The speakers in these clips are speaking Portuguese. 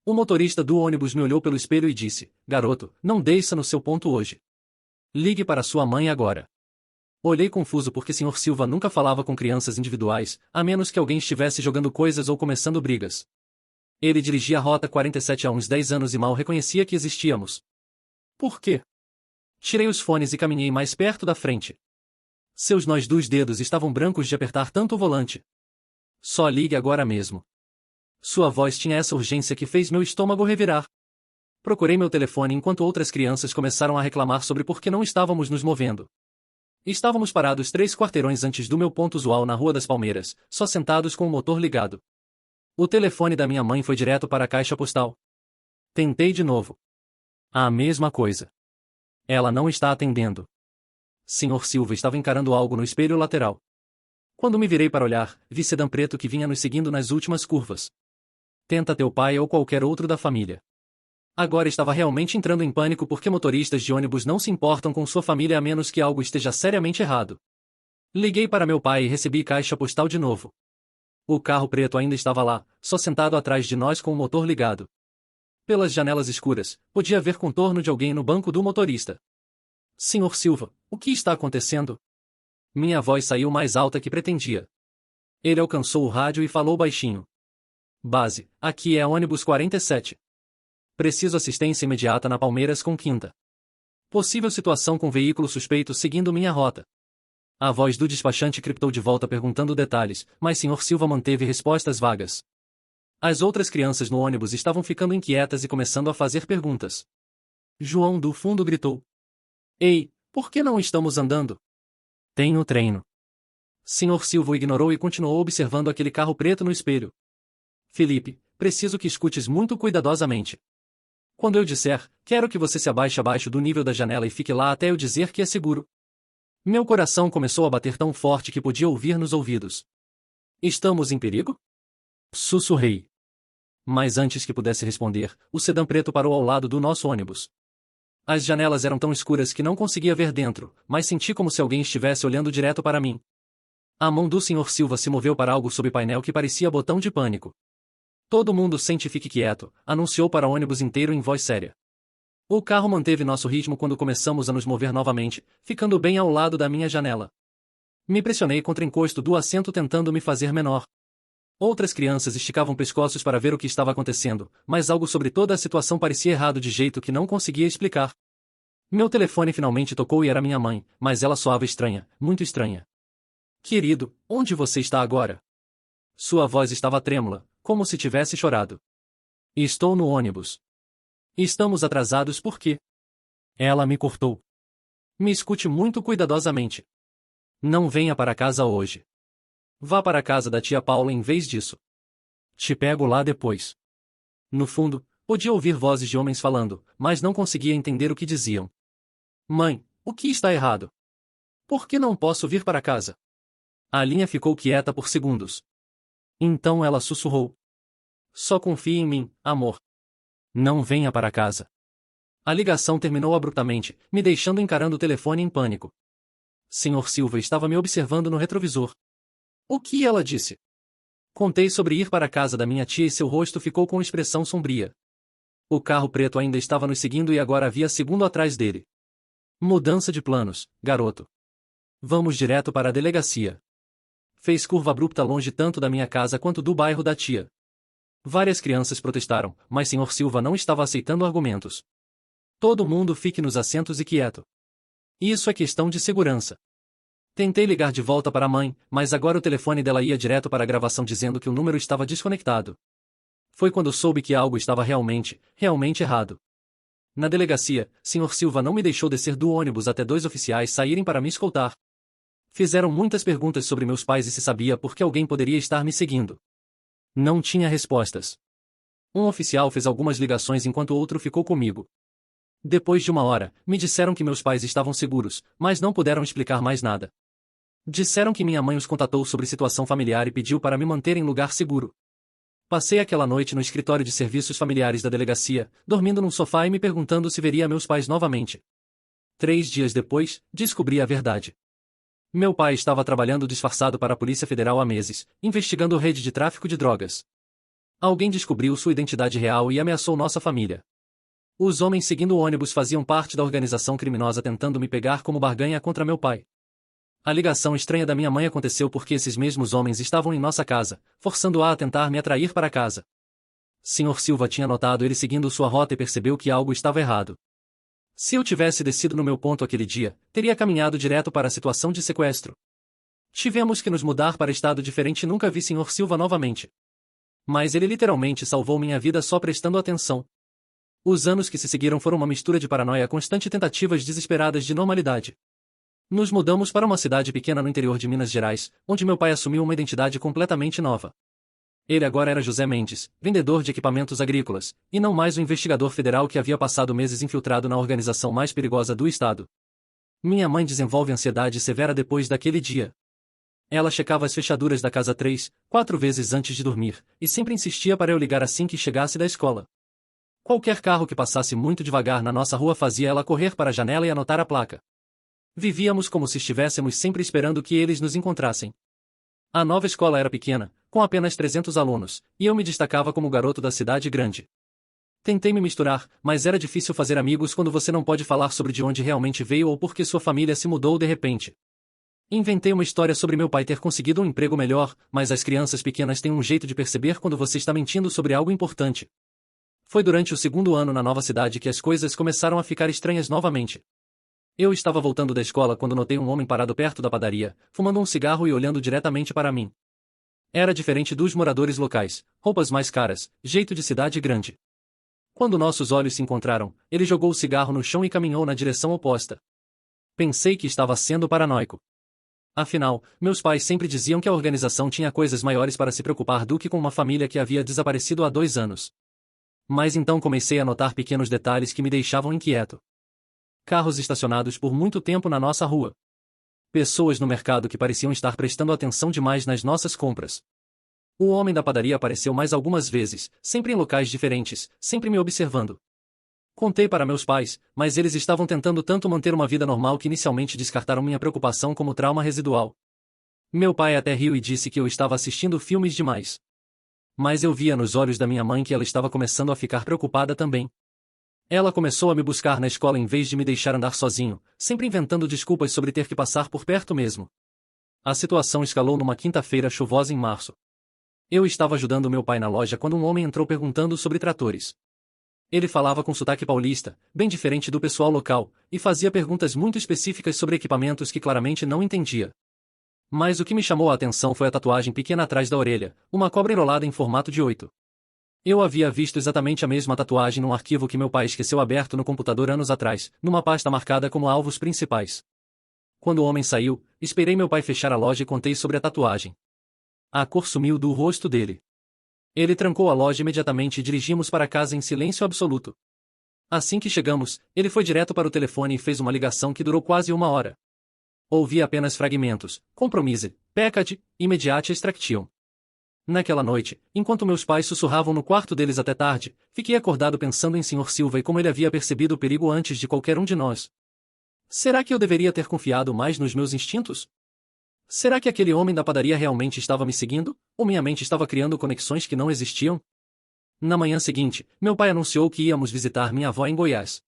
O motorista do ônibus me olhou pelo espelho e disse: "Garoto, não desça no seu ponto hoje. Ligue para sua mãe agora." Olhei confuso porque Sr. Silva nunca falava com crianças individuais, a menos que alguém estivesse jogando coisas ou começando brigas. Ele dirigia a Rota 47 há uns 10 anos e mal reconhecia que existíamos. Por quê? Tirei os fones e caminhei mais perto da frente. Seus nós dos dedos estavam brancos de apertar tanto o volante. "Só ligue agora mesmo." Sua voz tinha essa urgência que fez meu estômago revirar. Procurei meu telefone enquanto outras crianças começaram a reclamar sobre por que não estávamos nos movendo. Estávamos parados 3 quarteirões antes do meu ponto usual na Rua das Palmeiras, só sentados com o motor ligado. O telefone da minha mãe foi direto para a caixa postal. Tentei de novo. A mesma coisa. Ela não está atendendo. Sr. Silva estava encarando algo no espelho lateral. Quando me virei para olhar, vi sedã preto que vinha nos seguindo nas últimas curvas. "Tenta teu pai ou qualquer outro da família." Agora estava realmente entrando em pânico porque motoristas de ônibus não se importam com sua família a menos que algo esteja seriamente errado. Liguei para meu pai e recebi caixa postal de novo. O carro preto ainda estava lá, só sentado atrás de nós com o motor ligado. Pelas janelas escuras, podia ver contorno de alguém no banco do motorista. "Sr. Silva, o que está acontecendo?" Minha voz saiu mais alta que pretendia. Ele alcançou o rádio e falou baixinho. "Base, aqui é ônibus 47. Preciso assistência imediata na Palmeiras com Quinta. Possível situação com veículo suspeito seguindo minha rota." A voz do despachante criptou de volta perguntando detalhes, mas Sr. Silva manteve respostas vagas. As outras crianças no ônibus estavam ficando inquietas e começando a fazer perguntas. João do fundo gritou: "Ei, por que não estamos andando?" "Tenho treino." Sr. Silva o ignorou e continuou observando aquele carro preto no espelho. "Felipe, preciso que escutes muito cuidadosamente. Quando eu disser, quero que você se abaixe abaixo do nível da janela e fique lá até eu dizer que é seguro." Meu coração começou a bater tão forte que podia ouvir nos ouvidos. "Estamos em perigo?" Sussurrei. Mas antes que pudesse responder, o sedã preto parou ao lado do nosso ônibus. As janelas eram tão escuras que não conseguia ver dentro, mas senti como se alguém estivesse olhando direto para mim. A mão do Sr. Silva se moveu para algo sob o painel que parecia botão de pânico. "Todo mundo sente e fique quieto", anunciou para o ônibus inteiro em voz séria. O carro manteve nosso ritmo quando começamos a nos mover novamente, ficando bem ao lado da minha janela. Me pressionei contra o encosto do assento tentando me fazer menor. Outras crianças esticavam pescoços para ver o que estava acontecendo, mas algo sobre toda a situação parecia errado de jeito que não conseguia explicar. Meu telefone finalmente tocou e era minha mãe, mas ela soava estranha, muito estranha. "Querido, onde você está agora?" Sua voz estava trêmula, como se tivesse chorado. "Estou no ônibus." "Estamos atrasados por quê?" Ela me cortou. "Me escute muito cuidadosamente. Não venha para casa hoje. Vá para a casa da tia Paula em vez disso. Te pego lá depois." No fundo, podia ouvir vozes de homens falando, mas não conseguia entender o que diziam. "Mãe, o que está errado? Por que não posso vir para casa?" A linha ficou quieta por segundos. Então ela sussurrou: "Só confie em mim, amor. Não venha para casa." A ligação terminou abruptamente, me deixando encarando o telefone em pânico. Sr. Silva estava me observando no retrovisor. "O que ela disse?" Contei sobre ir para a casa da minha tia e seu rosto ficou com expressão sombria. O carro preto ainda estava nos seguindo e agora havia segundo atrás dele. "Mudança de planos, garoto. Vamos direto para a delegacia." Fez curva abrupta longe tanto da minha casa quanto do bairro da tia. Várias crianças protestaram, mas Sr. Silva não estava aceitando argumentos. "Todo mundo fique nos assentos e quieto. Isso é questão de segurança." Tentei ligar de volta para a mãe, mas agora o telefone dela ia direto para a gravação dizendo que o número estava desconectado. Foi quando soube que algo estava realmente errado. Na delegacia, Sr. Silva não me deixou descer do ônibus até 2 oficiais saírem para me escoltar. Fizeram muitas perguntas sobre meus pais e se sabia por que alguém poderia estar me seguindo. Não tinha respostas. Um oficial fez algumas ligações enquanto outro ficou comigo. Depois de 1 hora, me disseram que meus pais estavam seguros, mas não puderam explicar mais nada. Disseram que minha mãe os contatou sobre situação familiar e pediu para me manter em lugar seguro. Passei aquela noite no escritório de serviços familiares da delegacia, dormindo num sofá e me perguntando se veria meus pais novamente. 3 dias depois, descobri a verdade. Meu pai estava trabalhando disfarçado para a Polícia Federal há meses, investigando rede de tráfico de drogas. Alguém descobriu sua identidade real e ameaçou nossa família. Os homens seguindo o ônibus faziam parte da organização criminosa tentando me pegar como barganha contra meu pai. A ligação estranha da minha mãe aconteceu porque esses mesmos homens estavam em nossa casa, forçando-a a tentar me atrair para casa. Sr. Silva tinha notado ele seguindo sua rota e percebeu que algo estava errado. Se eu tivesse descido no meu ponto aquele dia, teria caminhado direto para a situação de sequestro. Tivemos que nos mudar para estado diferente e nunca vi Sr. Silva novamente. Mas ele literalmente salvou minha vida só prestando atenção. Os anos que se seguiram foram uma mistura de paranoia constante e tentativas desesperadas de normalidade. Nos mudamos para uma cidade pequena no interior de Minas Gerais, onde meu pai assumiu uma identidade completamente nova. Ele agora era José Mendes, vendedor de equipamentos agrícolas, e não mais o investigador federal que havia passado meses infiltrado na organização mais perigosa do estado. Minha mãe desenvolve ansiedade severa depois daquele dia. Ela checava as fechaduras da casa 3, 4 vezes antes de dormir, e sempre insistia para eu ligar assim que chegasse da escola. Qualquer carro que passasse muito devagar na nossa rua fazia ela correr para a janela e anotar a placa. Vivíamos como se estivéssemos sempre esperando que eles nos encontrassem. A nova escola era pequena, com apenas 300 alunos, e eu me destacava como garoto da cidade grande. Tentei me misturar, mas era difícil fazer amigos quando você não pode falar sobre de onde realmente veio ou por que sua família se mudou de repente. Inventei uma história sobre meu pai ter conseguido um emprego melhor, mas as crianças pequenas têm um jeito de perceber quando você está mentindo sobre algo importante. Foi durante o segundo ano na nova cidade que as coisas começaram a ficar estranhas novamente. Eu estava voltando da escola quando notei um homem parado perto da padaria, fumando um cigarro e olhando diretamente para mim. Era diferente dos moradores locais, roupas mais caras, jeito de cidade grande. Quando nossos olhos se encontraram, ele jogou o cigarro no chão e caminhou na direção oposta. Pensei que estava sendo paranoico. Afinal, meus pais sempre diziam que a organização tinha coisas maiores para se preocupar do que com uma família que havia desaparecido há 2 anos. Mas então comecei a notar pequenos detalhes que me deixavam inquieto. Carros estacionados por muito tempo na nossa rua. Pessoas no mercado que pareciam estar prestando atenção demais nas nossas compras. O homem da padaria apareceu mais algumas vezes, sempre em locais diferentes, sempre me observando. Contei para meus pais, mas eles estavam tentando tanto manter uma vida normal que inicialmente descartaram minha preocupação como trauma residual. Meu pai até riu e disse que eu estava assistindo filmes demais. Mas eu via nos olhos da minha mãe que ela estava começando a ficar preocupada também. Ela começou a me buscar na escola em vez de me deixar andar sozinho, sempre inventando desculpas sobre ter que passar por perto mesmo. A situação escalou numa quinta-feira chuvosa em março. Eu estava ajudando meu pai na loja quando um homem entrou perguntando sobre tratores. Ele falava com sotaque paulista, bem diferente do pessoal local, e fazia perguntas muito específicas sobre equipamentos que claramente não entendia. Mas o que me chamou a atenção foi a tatuagem pequena atrás da orelha, uma cobra enrolada em formato de 8. Eu havia visto exatamente a mesma tatuagem num arquivo que meu pai esqueceu aberto no computador anos atrás, numa pasta marcada como alvos principais. Quando o homem saiu, esperei meu pai fechar a loja e contei sobre a tatuagem. A cor sumiu do rosto dele. Ele trancou a loja imediatamente e dirigimos para casa em silêncio absoluto. Assim que chegamos, ele foi direto para o telefone e fez uma ligação que durou quase 1 hora. Ouvi apenas fragmentos: compromise, package, immediate extraction. Naquela noite, enquanto meus pais sussurravam no quarto deles até tarde, fiquei acordado pensando em Sr. Silva e como ele havia percebido o perigo antes de qualquer um de nós. Será que eu deveria ter confiado mais nos meus instintos? Será que aquele homem da padaria realmente estava me seguindo, ou minha mente estava criando conexões que não existiam? Na manhã seguinte, meu pai anunciou que íamos visitar minha avó em Goiás.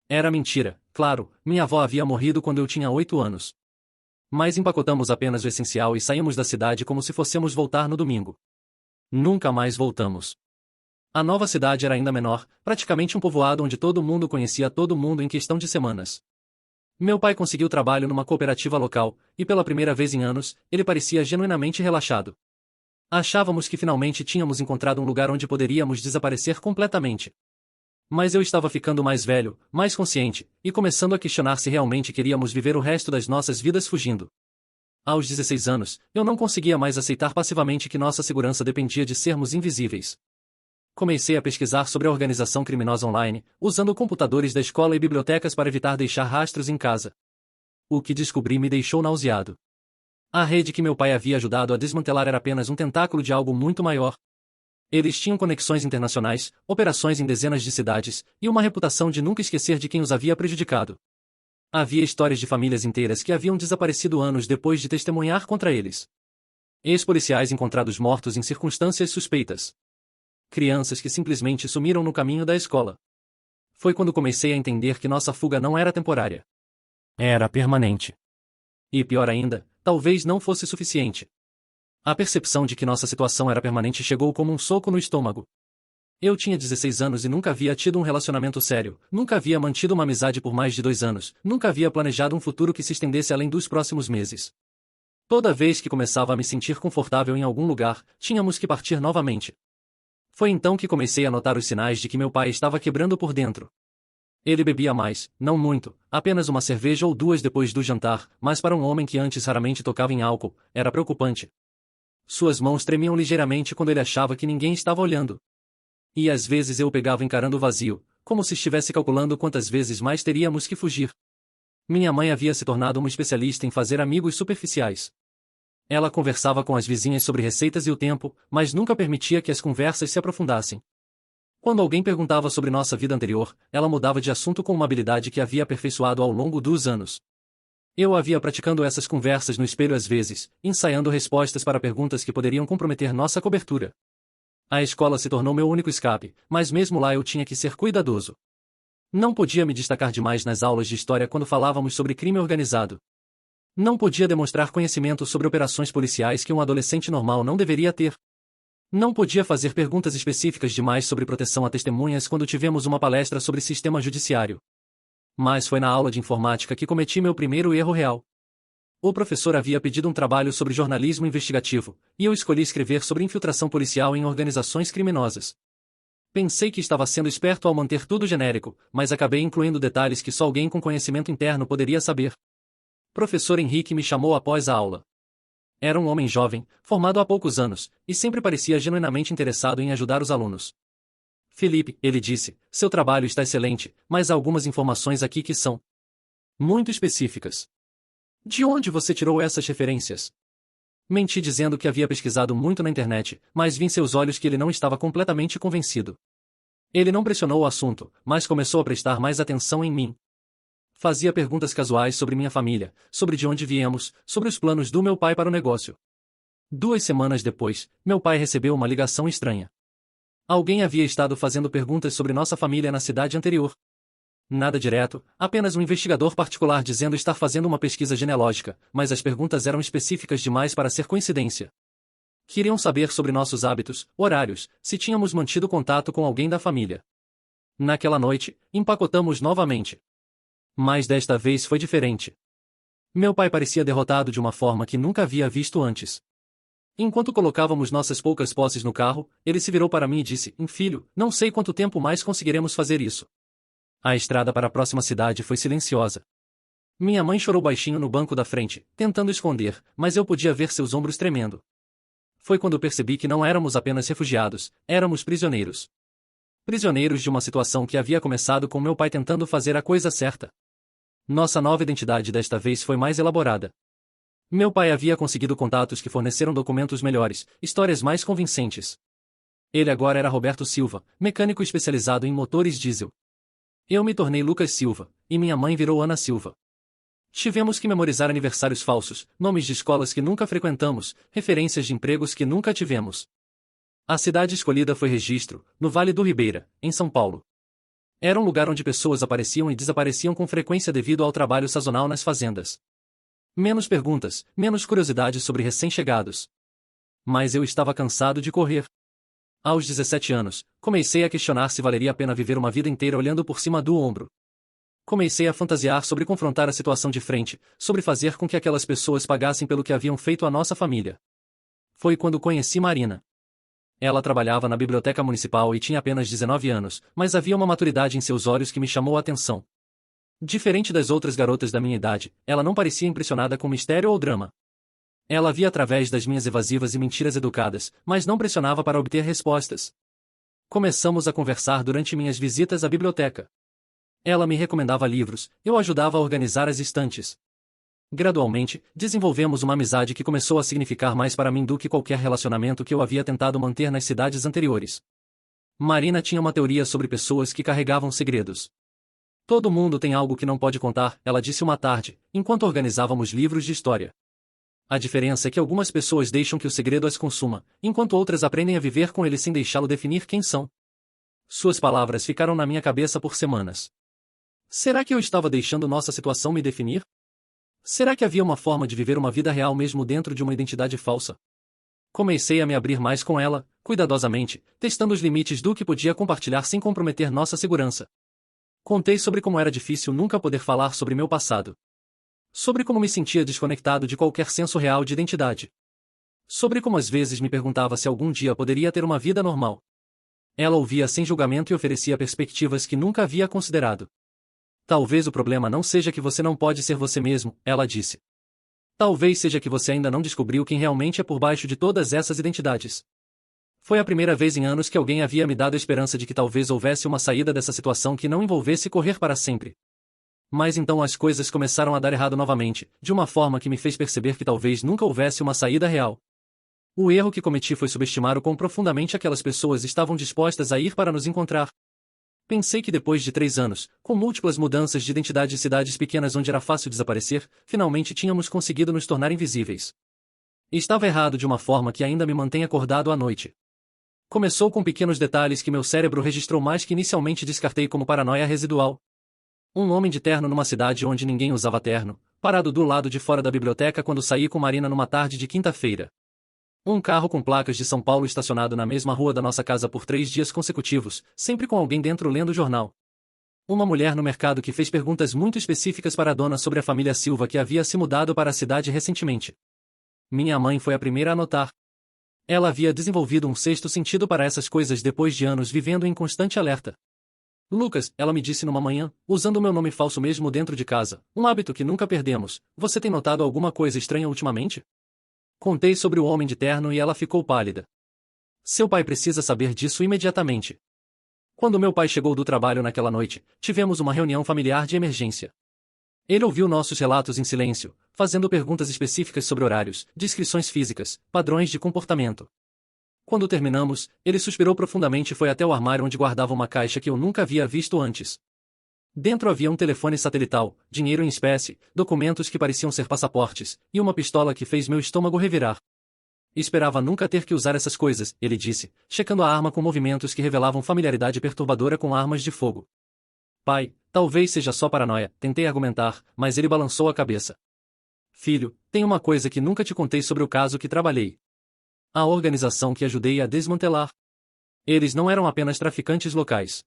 Era mentira, claro, minha avó havia morrido quando eu tinha 8 anos. Mas empacotamos apenas o essencial e saímos da cidade como se fossemos voltar no domingo. Nunca mais voltamos. A nova cidade era ainda menor, praticamente um povoado onde todo mundo conhecia todo mundo em questão de semanas. Meu pai conseguiu trabalho numa cooperativa local, e pela primeira vez em anos, ele parecia genuinamente relaxado. Achávamos que finalmente tínhamos encontrado um lugar onde poderíamos desaparecer completamente. Mas eu estava ficando mais velho, mais consciente, e começando a questionar se realmente queríamos viver o resto das nossas vidas fugindo. Aos 16 anos, eu não conseguia mais aceitar passivamente que nossa segurança dependia de sermos invisíveis. Comecei a pesquisar sobre a organização criminosa online, usando computadores da escola e bibliotecas para evitar deixar rastros em casa. O que descobri me deixou nauseado. A rede que meu pai havia ajudado a desmantelar era apenas um tentáculo de algo muito maior. Eles tinham conexões internacionais, operações em dezenas de cidades, e uma reputação de nunca esquecer de quem os havia prejudicado. Havia histórias de famílias inteiras que haviam desaparecido anos depois de testemunhar contra eles. Ex-policiais encontrados mortos em circunstâncias suspeitas. Crianças que simplesmente sumiram no caminho da escola. Foi quando comecei a entender que nossa fuga não era temporária. Era permanente. E pior ainda, talvez não fosse suficiente. A percepção de que nossa situação era permanente chegou como um soco no estômago. Eu tinha 16 anos e nunca havia tido um relacionamento sério, nunca havia mantido uma amizade por mais de 2 anos, nunca havia planejado um futuro que se estendesse além dos próximos meses. Toda vez que começava a me sentir confortável em algum lugar, tínhamos que partir novamente. Foi então que comecei a notar os sinais de que meu pai estava quebrando por dentro. Ele bebia mais, não muito, apenas uma cerveja ou duas depois do jantar, mas para um homem que antes raramente tocava em álcool, era preocupante. Suas mãos tremiam ligeiramente quando ele achava que ninguém estava olhando. E às vezes eu o pegava encarando o vazio, como se estivesse calculando quantas vezes mais teríamos que fugir. Minha mãe havia se tornado uma especialista em fazer amigos superficiais. Ela conversava com as vizinhas sobre receitas e o tempo, mas nunca permitia que as conversas se aprofundassem. Quando alguém perguntava sobre nossa vida anterior, ela mudava de assunto com uma habilidade que havia aperfeiçoado ao longo dos anos. Eu havia praticando essas conversas no espelho às vezes, ensaiando respostas para perguntas que poderiam comprometer nossa cobertura. A escola se tornou meu único escape, mas mesmo lá eu tinha que ser cuidadoso. Não podia me destacar demais nas aulas de história quando falávamos sobre crime organizado. Não podia demonstrar conhecimento sobre operações policiais que um adolescente normal não deveria ter. Não podia fazer perguntas específicas demais sobre proteção a testemunhas quando tivemos uma palestra sobre sistema judiciário. Mas foi na aula de informática que cometi meu primeiro erro real. O professor havia pedido um trabalho sobre jornalismo investigativo, e eu escolhi escrever sobre infiltração policial em organizações criminosas. Pensei que estava sendo esperto ao manter tudo genérico, mas acabei incluindo detalhes que só alguém com conhecimento interno poderia saber. Professor Henrique me chamou após a aula. Era um homem jovem, formado há poucos anos, e sempre parecia genuinamente interessado em ajudar os alunos. Felipe, ele disse, seu trabalho está excelente, mas há algumas informações aqui que são muito específicas. De onde você tirou essas referências? Menti dizendo que havia pesquisado muito na internet, mas vi em seus olhos que ele não estava completamente convencido. Ele não pressionou o assunto, mas começou a prestar mais atenção em mim. Fazia perguntas casuais sobre minha família, sobre de onde viemos, sobre os planos do meu pai para o negócio. 2 semanas depois, meu pai recebeu uma ligação estranha. Alguém havia estado fazendo perguntas sobre nossa família na cidade anterior. Nada direto, apenas um investigador particular dizendo estar fazendo uma pesquisa genealógica, mas as perguntas eram específicas demais para ser coincidência. Queriam saber sobre nossos hábitos, horários, se tínhamos mantido contato com alguém da família. Naquela noite, empacotamos novamente. Mas desta vez foi diferente. Meu pai parecia derrotado de uma forma que nunca havia visto antes. Enquanto colocávamos nossas poucas posses no carro, ele se virou para mim e disse, filho, não sei quanto tempo mais conseguiremos fazer isso. A estrada para a próxima cidade foi silenciosa. Minha mãe chorou baixinho no banco da frente, tentando esconder, mas eu podia ver seus ombros tremendo. Foi quando percebi que não éramos apenas refugiados, éramos prisioneiros. Prisioneiros de uma situação que havia começado com meu pai tentando fazer a coisa certa. Nossa nova identidade desta vez foi mais elaborada. Meu pai havia conseguido contatos que forneceram documentos melhores, histórias mais convincentes. Ele agora era Roberto Silva, mecânico especializado em motores diesel. Eu me tornei Lucas Silva, e minha mãe virou Ana Silva. Tivemos que memorizar aniversários falsos, nomes de escolas que nunca frequentamos, referências de empregos que nunca tivemos. A cidade escolhida foi Registro, no Vale do Ribeira, em São Paulo. Era um lugar onde pessoas apareciam e desapareciam com frequência devido ao trabalho sazonal nas fazendas. Menos perguntas, menos curiosidades sobre recém-chegados. Mas eu estava cansado de correr. Aos 17 anos, comecei a questionar se valeria a pena viver uma vida inteira olhando por cima do ombro. Comecei a fantasiar sobre confrontar a situação de frente, sobre fazer com que aquelas pessoas pagassem pelo que haviam feito à nossa família. Foi quando conheci Marina. Ela trabalhava na biblioteca municipal e tinha apenas 19 anos, mas havia uma maturidade em seus olhos que me chamou a atenção. Diferente das outras garotas da minha idade, ela não parecia impressionada com mistério ou drama. Ela via através das minhas evasivas e mentiras educadas, mas não pressionava para obter respostas. Começamos a conversar durante minhas visitas à biblioteca. Ela me recomendava livros, eu ajudava a organizar as estantes. Gradualmente, desenvolvemos uma amizade que começou a significar mais para mim do que qualquer relacionamento que eu havia tentado manter nas cidades anteriores. Marina tinha uma teoria sobre pessoas que carregavam segredos. Todo mundo tem algo que não pode contar, ela disse uma tarde, enquanto organizávamos livros de história. A diferença é que algumas pessoas deixam que o segredo as consuma, enquanto outras aprendem a viver com ele sem deixá-lo definir quem são. Suas palavras ficaram na minha cabeça por semanas. Será que eu estava deixando nossa situação me definir? Será que havia uma forma de viver uma vida real mesmo dentro de uma identidade falsa? Comecei a me abrir mais com ela, cuidadosamente, testando os limites do que podia compartilhar sem comprometer nossa segurança. Contei sobre como era difícil nunca poder falar sobre meu passado. Sobre como me sentia desconectado de qualquer senso real de identidade. Sobre como às vezes me perguntava se algum dia poderia ter uma vida normal. Ela ouvia sem julgamento e oferecia perspectivas que nunca havia considerado. Talvez o problema não seja que você não pode ser você mesmo, ela disse. Talvez seja que você ainda não descobriu quem realmente é por baixo de todas essas identidades. Foi a primeira vez em anos que alguém havia me dado a esperança de que talvez houvesse uma saída dessa situação que não envolvesse correr para sempre. Mas então as coisas começaram a dar errado novamente, de uma forma que me fez perceber que talvez nunca houvesse uma saída real. O erro que cometi foi subestimar o quão profundamente aquelas pessoas estavam dispostas a ir para nos encontrar. Pensei que depois de 3 anos, com múltiplas mudanças de identidade em cidades pequenas onde era fácil desaparecer, finalmente tínhamos conseguido nos tornar invisíveis. Estava errado de uma forma que ainda me mantém acordado à noite. Começou com pequenos detalhes que meu cérebro registrou mais que inicialmente descartei como paranoia residual. Um homem de terno numa cidade onde ninguém usava terno, parado do lado de fora da biblioteca quando saí com Marina numa tarde de quinta-feira. Um carro com placas de São Paulo estacionado na mesma rua da nossa casa por 3 dias consecutivos, sempre com alguém dentro lendo o jornal. Uma mulher no mercado que fez perguntas muito específicas para a dona sobre a família Silva que havia se mudado para a cidade recentemente. Minha mãe foi a primeira a notar. Ela havia desenvolvido um sexto sentido para essas coisas depois de anos vivendo em constante alerta. Lucas, ela me disse numa manhã, usando meu nome falso mesmo dentro de casa, um hábito que nunca perdemos, você tem notado alguma coisa estranha ultimamente? Contei sobre o homem de terno e ela ficou pálida. Seu pai precisa saber disso imediatamente. Quando meu pai chegou do trabalho naquela noite, tivemos uma reunião familiar de emergência. Ele ouviu nossos relatos em silêncio, fazendo perguntas específicas sobre horários, descrições físicas, padrões de comportamento. Quando terminamos, ele suspirou profundamente e foi até o armário onde guardava uma caixa que eu nunca havia visto antes. Dentro havia um telefone satelital, dinheiro em espécie, documentos que pareciam ser passaportes, e uma pistola que fez meu estômago revirar. Esperava nunca ter que usar essas coisas, ele disse, checando a arma com movimentos que revelavam familiaridade perturbadora com armas de fogo. Pai, talvez seja só paranoia, tentei argumentar, mas ele balançou a cabeça. Filho, tem uma coisa que nunca te contei sobre o caso que trabalhei. A organização que ajudei a desmantelar. Eles não eram apenas traficantes locais.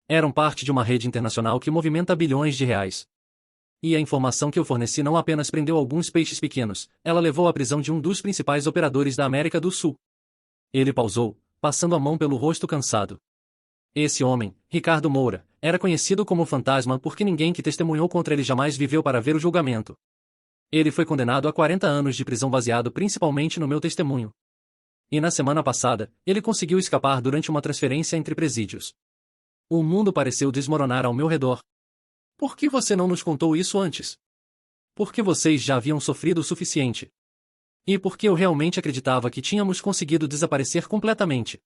Eram parte de uma rede internacional que movimenta bilhões de reais. E a informação que eu forneci não apenas prendeu alguns peixes pequenos, ela levou à prisão de um dos principais operadores da América do Sul. Ele pausou, passando a mão pelo rosto cansado. Esse homem, Ricardo Moura, era conhecido como Fantasma porque ninguém que testemunhou contra ele jamais viveu para ver o julgamento. Ele foi condenado a 40 anos de prisão baseado principalmente no meu testemunho. E na semana passada, ele conseguiu escapar durante uma transferência entre presídios. O mundo pareceu desmoronar ao meu redor. Por que você não nos contou isso antes? Porque vocês já haviam sofrido o suficiente. E porque eu realmente acreditava que tínhamos conseguido desaparecer completamente.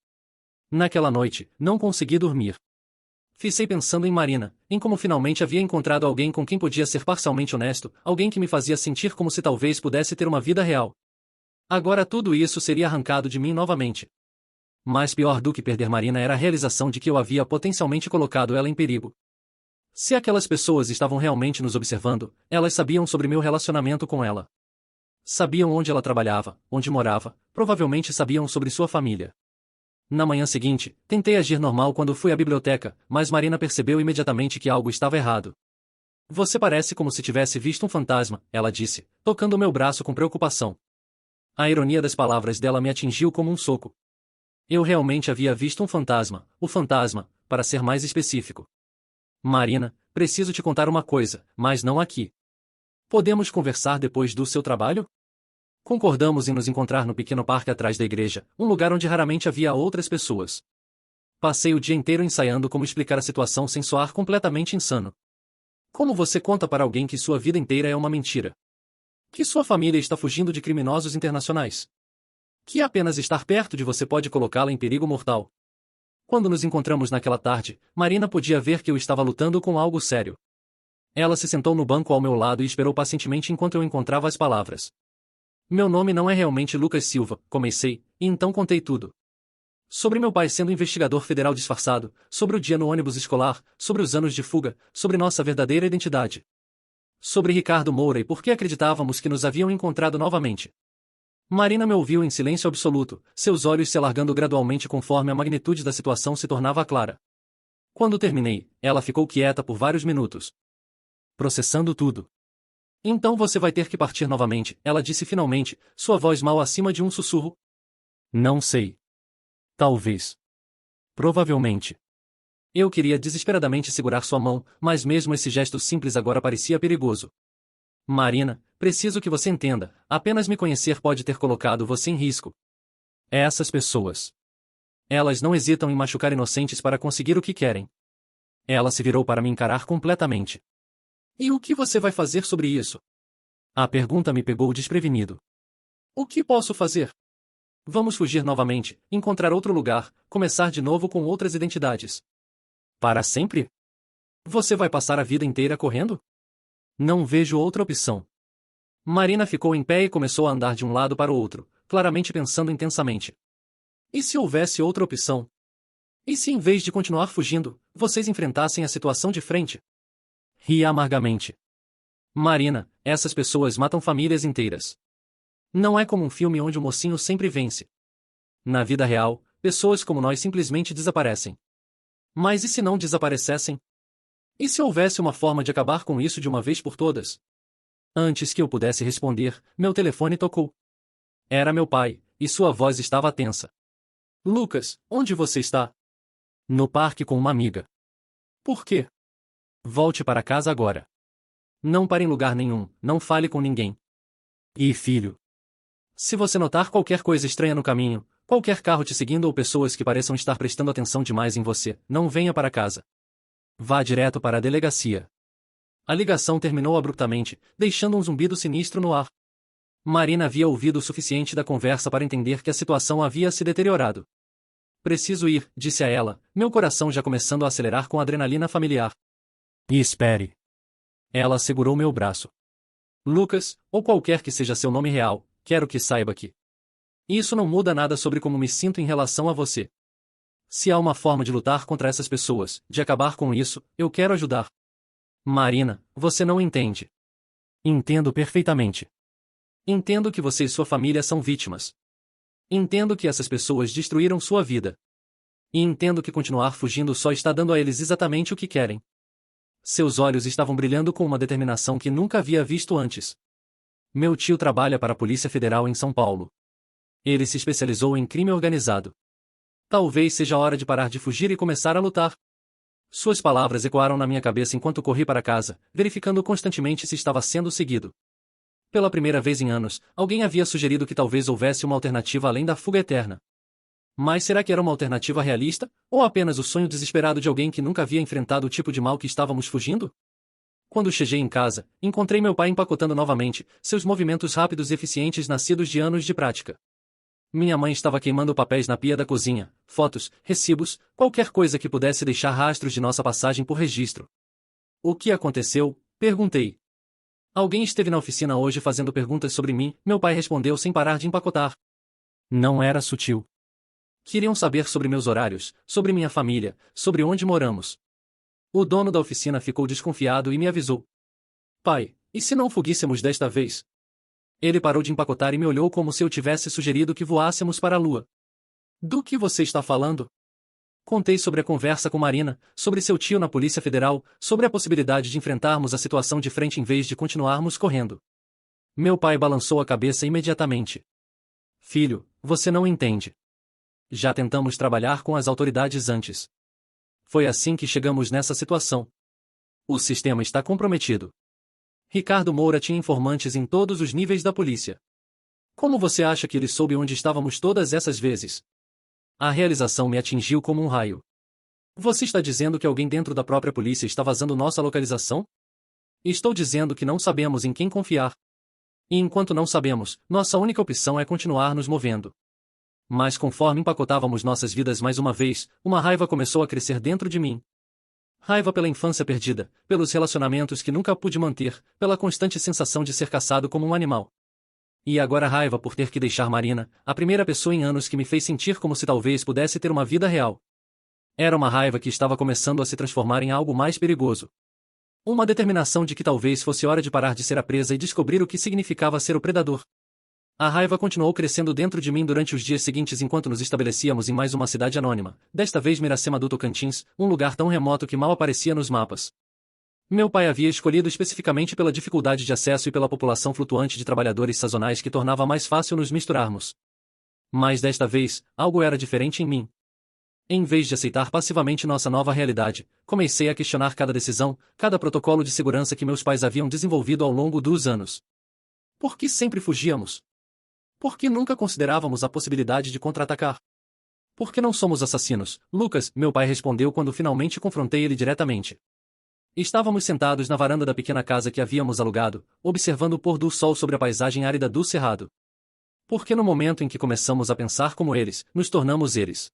Naquela noite, não consegui dormir. Fiquei pensando em Marina, em como finalmente havia encontrado alguém com quem podia ser parcialmente honesto, alguém que me fazia sentir como se talvez pudesse ter uma vida real. Agora tudo isso seria arrancado de mim novamente. Mas pior do que perder Marina era a realização de que eu havia potencialmente colocado ela em perigo. Se aquelas pessoas estavam realmente nos observando, elas sabiam sobre meu relacionamento com ela. Sabiam onde ela trabalhava, onde morava, provavelmente sabiam sobre sua família. Na manhã seguinte, tentei agir normal quando fui à biblioteca, mas Marina percebeu imediatamente que algo estava errado. Você parece como se tivesse visto um fantasma, ela disse, tocando meu braço com preocupação. A ironia das palavras dela me atingiu como um soco. Eu realmente havia visto um fantasma, o fantasma, para ser mais específico. Marina, preciso te contar uma coisa, mas não aqui. Podemos conversar depois do seu trabalho? Concordamos em nos encontrar no pequeno parque atrás da igreja, um lugar onde raramente havia outras pessoas. Passei o dia inteiro ensaiando como explicar a situação sem soar completamente insano. Como você conta para alguém que sua vida inteira é uma mentira? Que sua família está fugindo de criminosos internacionais? Que apenas estar perto de você pode colocá-la em perigo mortal? Quando nos encontramos naquela tarde, Marina podia ver que eu estava lutando com algo sério. Ela se sentou no banco ao meu lado e esperou pacientemente enquanto eu encontrava as palavras. Meu nome não é realmente Lucas Silva, comecei, e então contei tudo. Sobre meu pai sendo investigador federal disfarçado, sobre o dia no ônibus escolar, sobre os anos de fuga, sobre nossa verdadeira identidade. Sobre Ricardo Moura e por que acreditávamos que nos haviam encontrado novamente. Marina me ouviu em silêncio absoluto, seus olhos se alargando gradualmente conforme a magnitude da situação se tornava clara. Quando terminei, ela ficou quieta por vários minutos, processando tudo. Então você vai ter que partir novamente, ela disse finalmente, sua voz mal acima de um sussurro. Não sei. Talvez. Provavelmente. Eu queria desesperadamente segurar sua mão, mas mesmo esse gesto simples agora parecia perigoso. Marina, preciso que você entenda, apenas me conhecer pode ter colocado você em risco. Essas pessoas. Elas não hesitam em machucar inocentes para conseguir o que querem. Ela se virou para me encarar completamente. E o que você vai fazer sobre isso? A pergunta me pegou desprevenido. O que posso fazer? Vamos fugir novamente, encontrar outro lugar, começar de novo com outras identidades. Para sempre? Você vai passar a vida inteira correndo? Não vejo outra opção. Marina ficou em pé e começou a andar de um lado para o outro, claramente pensando intensamente. E se houvesse outra opção? E se em vez de continuar fugindo, vocês enfrentassem a situação de frente? Ri amargamente. Marina, essas pessoas matam famílias inteiras. Não é como um filme onde o mocinho sempre vence. Na vida real, pessoas como nós simplesmente desaparecem. Mas e se não desaparecessem? E se houvesse uma forma de acabar com isso de uma vez por todas? Antes que eu pudesse responder, meu telefone tocou. Era meu pai, e sua voz estava tensa. Lucas, onde você está? No parque com uma amiga. Por quê? Volte para casa agora. Não pare em lugar nenhum, não fale com ninguém. E filho. Se você notar qualquer coisa estranha no caminho, qualquer carro te seguindo ou pessoas que pareçam estar prestando atenção demais em você, não venha para casa. Vá direto para a delegacia. A ligação terminou abruptamente, deixando um zumbido sinistro no ar. Marina havia ouvido o suficiente da conversa para entender que a situação havia se deteriorado. Preciso ir, disse a ela, meu coração já começando a acelerar com a adrenalina familiar. E espere. Ela segurou meu braço. Lucas, ou qualquer que seja seu nome real, quero que saiba que isso não muda nada sobre como me sinto em relação a você. Se há uma forma de lutar contra essas pessoas, de acabar com isso, eu quero ajudar. Marina, você não entende. Entendo perfeitamente. Entendo que você e sua família são vítimas. Entendo que essas pessoas destruíram sua vida. E entendo que continuar fugindo só está dando a eles exatamente o que querem. Seus olhos estavam brilhando com uma determinação que nunca havia visto antes. Meu tio trabalha para a Polícia Federal em São Paulo. Ele se especializou em crime organizado. Talvez seja a hora de parar de fugir e começar a lutar. Suas palavras ecoaram na minha cabeça enquanto corri para casa, verificando constantemente se estava sendo seguido. Pela primeira vez em anos, alguém havia sugerido que talvez houvesse uma alternativa além da fuga eterna. Mas será que era uma alternativa realista, ou apenas o sonho desesperado de alguém que nunca havia enfrentado o tipo de mal que estávamos fugindo? Quando cheguei em casa, encontrei meu pai empacotando novamente, seus movimentos rápidos e eficientes nascidos de anos de prática. Minha mãe estava queimando papéis na pia da cozinha, fotos, recibos, qualquer coisa que pudesse deixar rastros de nossa passagem por registro. O que aconteceu? Perguntei. Alguém esteve na oficina hoje fazendo perguntas sobre mim, meu pai respondeu sem parar de empacotar. Não era sutil. Queriam saber sobre meus horários, sobre minha família, sobre onde moramos. O dono da oficina ficou desconfiado e me avisou. Pai, e se não fuguíssemos desta vez? Ele parou de empacotar e me olhou como se eu tivesse sugerido que voássemos para a lua. Do que você está falando? Contei sobre a conversa com Marina, sobre seu tio na Polícia Federal, sobre a possibilidade de enfrentarmos a situação de frente em vez de continuarmos correndo. Meu pai balançou a cabeça imediatamente. Filho, você não entende. Já tentamos trabalhar com as autoridades antes. Foi assim que chegamos nessa situação. O sistema está comprometido. Ricardo Moura tinha informantes em todos os níveis da polícia. Como você acha que ele soube onde estávamos todas essas vezes? A realização me atingiu como um raio. Você está dizendo que alguém dentro da própria polícia está vazando nossa localização? Estou dizendo que não sabemos em quem confiar. E enquanto não sabemos, nossa única opção é continuar nos movendo. Mas conforme empacotávamos nossas vidas mais uma vez, uma raiva começou a crescer dentro de mim. Raiva pela infância perdida, pelos relacionamentos que nunca pude manter, pela constante sensação de ser caçado como um animal. E agora raiva por ter que deixar Marina, a primeira pessoa em anos que me fez sentir como se talvez pudesse ter uma vida real. Era uma raiva que estava começando a se transformar em algo mais perigoso. Uma determinação de que talvez fosse hora de parar de ser a presa e descobrir o que significava ser o predador. A raiva continuou crescendo dentro de mim durante os dias seguintes enquanto nos estabelecíamos em mais uma cidade anônima, desta vez Miracema do Tocantins, um lugar tão remoto que mal aparecia nos mapas. Meu pai havia escolhido especificamente pela dificuldade de acesso e pela população flutuante de trabalhadores sazonais que tornava mais fácil nos misturarmos. Mas desta vez, algo era diferente em mim. Em vez de aceitar passivamente nossa nova realidade, comecei a questionar cada decisão, cada protocolo de segurança que meus pais haviam desenvolvido ao longo dos anos. Por que sempre fugíamos? Por que nunca considerávamos a possibilidade de contra-atacar? Por que não somos assassinos, Lucas? Meu pai respondeu quando finalmente confrontei ele diretamente. Estávamos sentados na varanda da pequena casa que havíamos alugado, observando o pôr do sol sobre a paisagem árida do cerrado. Porque no momento em que começamos a pensar como eles, nos tornamos eles.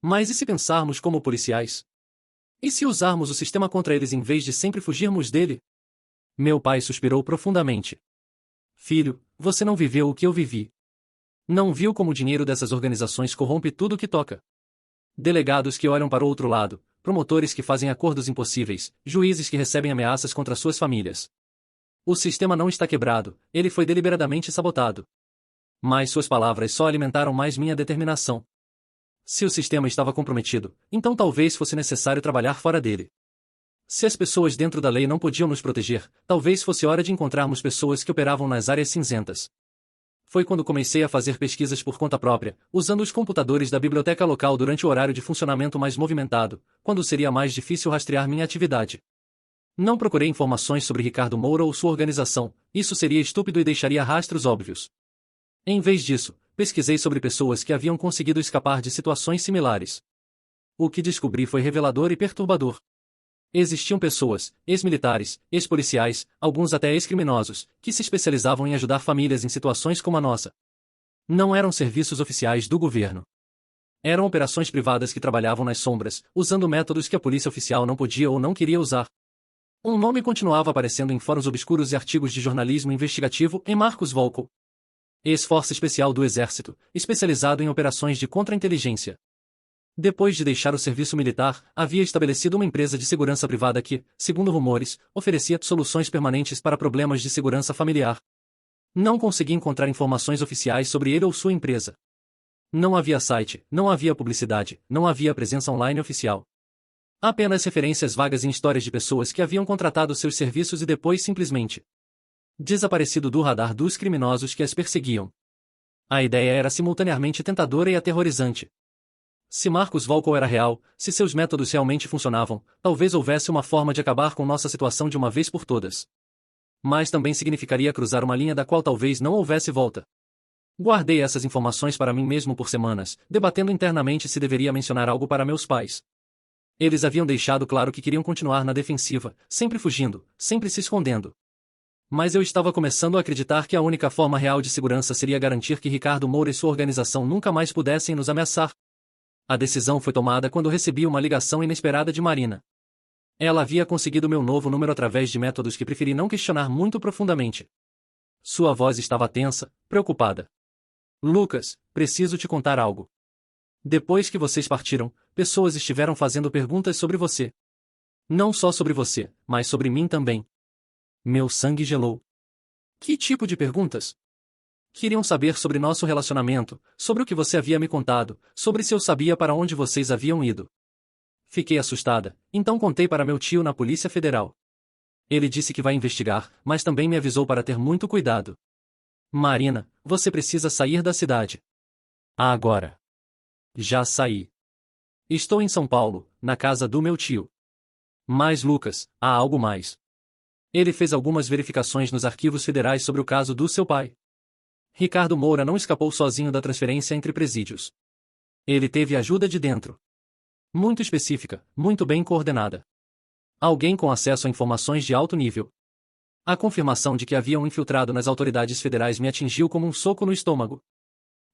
Mas e se pensarmos como policiais? E se usarmos o sistema contra eles em vez de sempre fugirmos dele? Meu pai suspirou profundamente. Filho, você não viveu o que eu vivi. Não viu como o dinheiro dessas organizações corrompe tudo o que toca. Delegados que olham para o outro lado, promotores que fazem acordos impossíveis, juízes que recebem ameaças contra suas famílias. O sistema não está quebrado, ele foi deliberadamente sabotado. Mas suas palavras só alimentaram mais minha determinação. Se o sistema estava comprometido, então talvez fosse necessário trabalhar fora dele. Se as pessoas dentro da lei não podiam nos proteger, talvez fosse hora de encontrarmos pessoas que operavam nas áreas cinzentas. Foi quando comecei a fazer pesquisas por conta própria, usando os computadores da biblioteca local durante o horário de funcionamento mais movimentado, quando seria mais difícil rastrear minha atividade. Não procurei informações sobre Ricardo Moura ou sua organização, isso seria estúpido e deixaria rastros óbvios. Em vez disso, pesquisei sobre pessoas que haviam conseguido escapar de situações similares. O que descobri foi revelador e perturbador. Existiam pessoas, ex-militares, ex-policiais, alguns até ex-criminosos, que se especializavam em ajudar famílias em situações como a nossa. Não eram serviços oficiais do governo. Eram operações privadas que trabalhavam nas sombras, usando métodos que a polícia oficial não podia ou não queria usar. Um nome continuava aparecendo em fóruns obscuros e artigos de jornalismo investigativo em Marcos Volko. Ex-Força Especial do Exército, especializado em operações de contra-inteligência. Depois de deixar o serviço militar, havia estabelecido uma empresa de segurança privada que, segundo rumores, oferecia soluções permanentes para problemas de segurança familiar. Não consegui encontrar informações oficiais sobre ele ou sua empresa. Não havia site, não havia publicidade, não havia presença online oficial. Apenas referências vagas em histórias de pessoas que haviam contratado seus serviços e depois simplesmente desaparecido do radar dos criminosos que as perseguiam. A ideia era simultaneamente tentadora e aterrorizante. Se Marcos Volko era real, se seus métodos realmente funcionavam, talvez houvesse uma forma de acabar com nossa situação de uma vez por todas. Mas também significaria cruzar uma linha da qual talvez não houvesse volta. Guardei essas informações para mim mesmo por semanas, debatendo internamente se deveria mencionar algo para meus pais. Eles haviam deixado claro que queriam continuar na defensiva, sempre fugindo, sempre se escondendo. Mas eu estava começando a acreditar que a única forma real de segurança seria garantir que Ricardo Moura e sua organização nunca mais pudessem nos ameaçar. A decisão foi tomada quando recebi uma ligação inesperada de Marina. Ela havia conseguido meu novo número através de métodos que preferi não questionar muito profundamente. Sua voz estava tensa, preocupada. Lucas, preciso te contar algo. Depois que vocês partiram, pessoas estiveram fazendo perguntas sobre você. Não só sobre você, mas sobre mim também. Meu sangue gelou. Que tipo de perguntas? Queriam saber sobre nosso relacionamento, sobre o que você havia me contado, sobre se eu sabia para onde vocês haviam ido. Fiquei assustada, então contei para meu tio na Polícia Federal. Ele disse que vai investigar, mas também me avisou para ter muito cuidado. Marina, você precisa sair da cidade. Agora. Já saí. Estou em São Paulo, na casa do meu tio. Mas Lucas, há algo mais. Ele fez algumas verificações nos arquivos federais sobre o caso do seu pai. Ricardo Moura não escapou sozinho da transferência entre presídios. Ele teve ajuda de dentro. Muito específica, muito bem coordenada. Alguém com acesso a informações de alto nível. A confirmação de que haviam infiltrado nas autoridades federais me atingiu como um soco no estômago.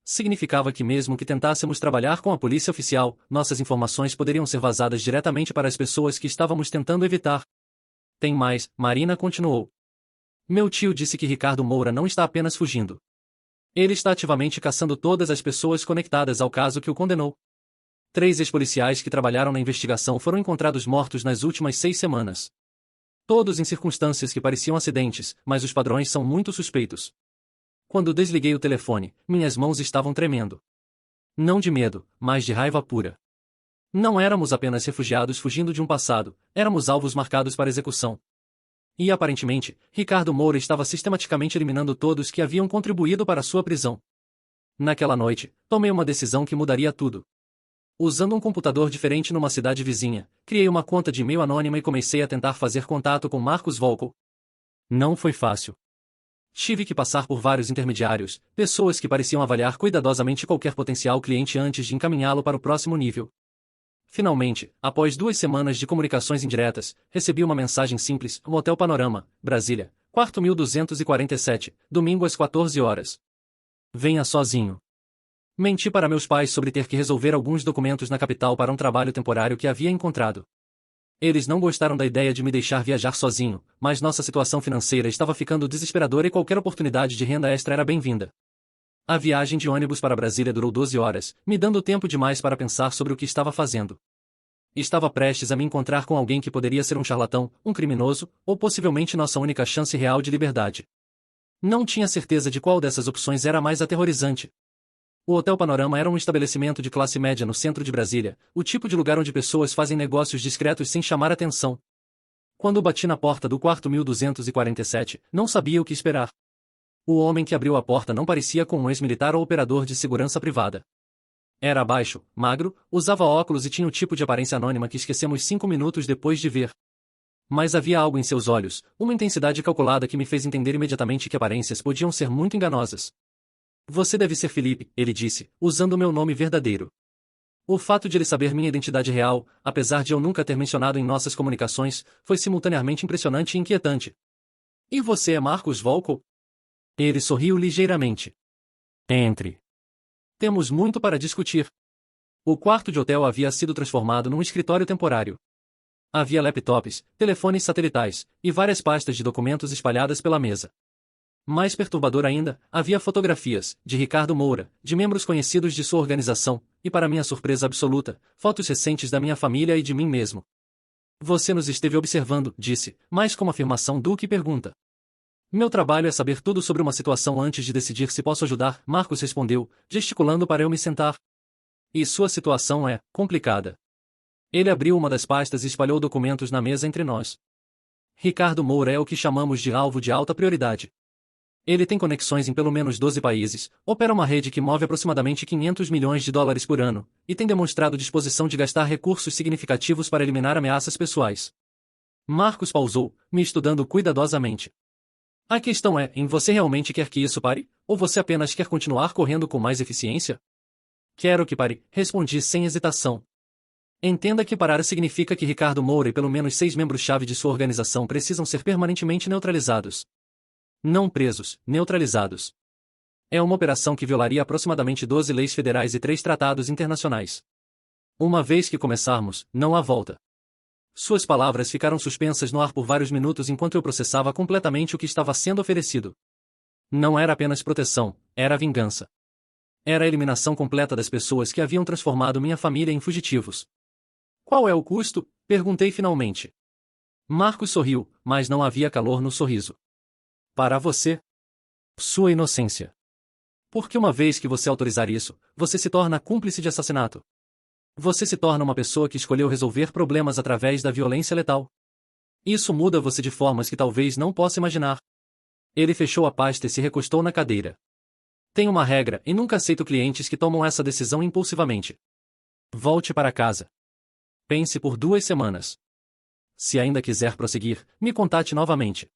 Significava que mesmo que tentássemos trabalhar com a polícia oficial, nossas informações poderiam ser vazadas diretamente para as pessoas que estávamos tentando evitar. Tem mais, Marina continuou. Meu tio disse que Ricardo Moura não está apenas fugindo. Ele está ativamente caçando todas as pessoas conectadas ao caso que o condenou. 3 ex-policiais que trabalharam na investigação foram encontrados mortos nas últimas 6 semanas. Todos em circunstâncias que pareciam acidentes, mas os padrões são muito suspeitos. Quando desliguei o telefone, minhas mãos estavam tremendo. Não de medo, mas de raiva pura. Não éramos apenas refugiados fugindo de um passado, éramos alvos marcados para execução. E aparentemente, Ricardo Moura estava sistematicamente eliminando todos que haviam contribuído para sua prisão. Naquela noite, tomei uma decisão que mudaria tudo. Usando um computador diferente numa cidade vizinha, criei uma conta de e-mail anônima e comecei a tentar fazer contato com Marcos Volkl. Não foi fácil. Tive que passar por vários intermediários, pessoas que pareciam avaliar cuidadosamente qualquer potencial cliente antes de encaminhá-lo para o próximo nível. Finalmente, após 2 semanas de comunicações indiretas, recebi uma mensagem simples: Motel Panorama, Brasília, quarto 1247, domingo às 14 horas. Venha sozinho. Menti para meus pais sobre ter que resolver alguns documentos na capital para um trabalho temporário que havia encontrado. Eles não gostaram da ideia de me deixar viajar sozinho, mas nossa situação financeira estava ficando desesperadora e qualquer oportunidade de renda extra era bem-vinda. A viagem de ônibus para Brasília durou 12 horas, me dando tempo demais para pensar sobre o que estava fazendo. Estava prestes a me encontrar com alguém que poderia ser um charlatão, um criminoso, ou possivelmente nossa única chance real de liberdade. Não tinha certeza de qual dessas opções era mais aterrorizante. O Hotel Panorama era um estabelecimento de classe média no centro de Brasília, o tipo de lugar onde pessoas fazem negócios discretos sem chamar atenção. Quando bati na porta do quarto 1247, não sabia o que esperar. O homem que abriu a porta não parecia com um ex-militar ou operador de segurança privada. Era baixo, magro, usava óculos e tinha o tipo de aparência anônima que esquecemos 5 minutos depois de ver. Mas havia algo em seus olhos, uma intensidade calculada que me fez entender imediatamente que aparências podiam ser muito enganosas. Você deve ser Felipe, ele disse, usando meu nome verdadeiro. O fato de ele saber minha identidade real, apesar de eu nunca ter mencionado em nossas comunicações, foi simultaneamente impressionante e inquietante. E você é Marcos Volkl? Ele sorriu ligeiramente. Entre. Temos muito para discutir. O quarto de hotel havia sido transformado num escritório temporário. Havia laptops, telefones satelitais, e várias pastas de documentos espalhadas pela mesa. Mais perturbador ainda, havia fotografias, de Ricardo Moura, de membros conhecidos de sua organização, e para minha surpresa absoluta, fotos recentes da minha família e de mim mesmo. Você nos esteve observando, disse, mais como afirmação do que pergunta. Meu trabalho é saber tudo sobre uma situação antes de decidir se posso ajudar, Marcos respondeu, gesticulando para eu me sentar. E sua situação é complicada. Ele abriu uma das pastas e espalhou documentos na mesa entre nós. Ricardo Moura é o que chamamos de alvo de alta prioridade. Ele tem conexões em pelo menos 12 países, opera uma rede que move aproximadamente 500 milhões de dólares por ano, e tem demonstrado disposição de gastar recursos significativos para eliminar ameaças pessoais. Marcos pausou, me estudando cuidadosamente. A questão é, você realmente quer que isso pare, ou você apenas quer continuar correndo com mais eficiência? Quero que pare, respondi sem hesitação. Entenda que parar significa que Ricardo Moura e pelo menos 6 membros-chave de sua organização precisam ser permanentemente neutralizados. Não presos, neutralizados. É uma operação que violaria aproximadamente 12 leis federais e 3 tratados internacionais. Uma vez que começarmos, não há volta. Suas palavras ficaram suspensas no ar por vários minutos enquanto eu processava completamente o que estava sendo oferecido. Não era apenas proteção, era vingança. Era a eliminação completa das pessoas que haviam transformado minha família em fugitivos. Qual é o custo? Perguntei finalmente. Marcos sorriu, mas não havia calor no sorriso. Para você. Sua inocência. Porque uma vez que você autorizar isso, você se torna cúmplice de assassinato. Você se torna uma pessoa que escolheu resolver problemas através da violência letal. Isso muda você de formas que talvez não possa imaginar. Ele fechou a pasta e se recostou na cadeira. Tem uma regra e nunca aceito clientes que tomam essa decisão impulsivamente. Volte para casa. Pense por 2 semanas. Se ainda quiser prosseguir, me contate novamente.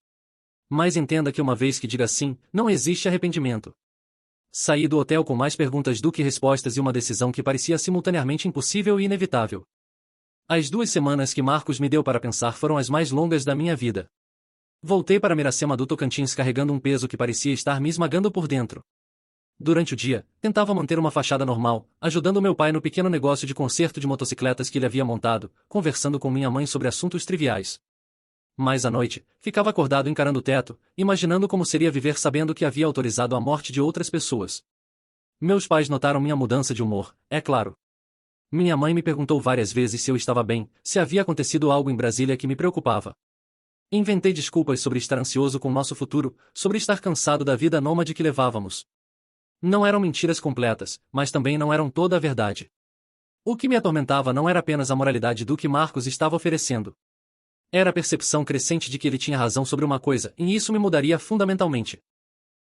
Mas entenda que uma vez que diga sim, não existe arrependimento. Saí do hotel com mais perguntas do que respostas e uma decisão que parecia simultaneamente impossível e inevitável. As 2 semanas que Marcos me deu para pensar foram as mais longas da minha vida. Voltei para Miracema do Tocantins carregando um peso que parecia estar me esmagando por dentro. Durante o dia, tentava manter uma fachada normal, ajudando meu pai no pequeno negócio de conserto de motocicletas que ele havia montado, conversando com minha mãe sobre assuntos triviais. Mas à noite, ficava acordado encarando o teto, imaginando como seria viver sabendo que havia autorizado a morte de outras pessoas. Meus pais notaram minha mudança de humor, é claro. Minha mãe me perguntou várias vezes se eu estava bem, se havia acontecido algo em Brasília que me preocupava. Inventei desculpas sobre estar ansioso com nosso futuro, sobre estar cansado da vida nômade que levávamos. Não eram mentiras completas, mas também não eram toda a verdade. O que me atormentava não era apenas a moralidade do que Marcos estava oferecendo. Era a percepção crescente de que ele tinha razão sobre uma coisa, e isso me mudaria fundamentalmente.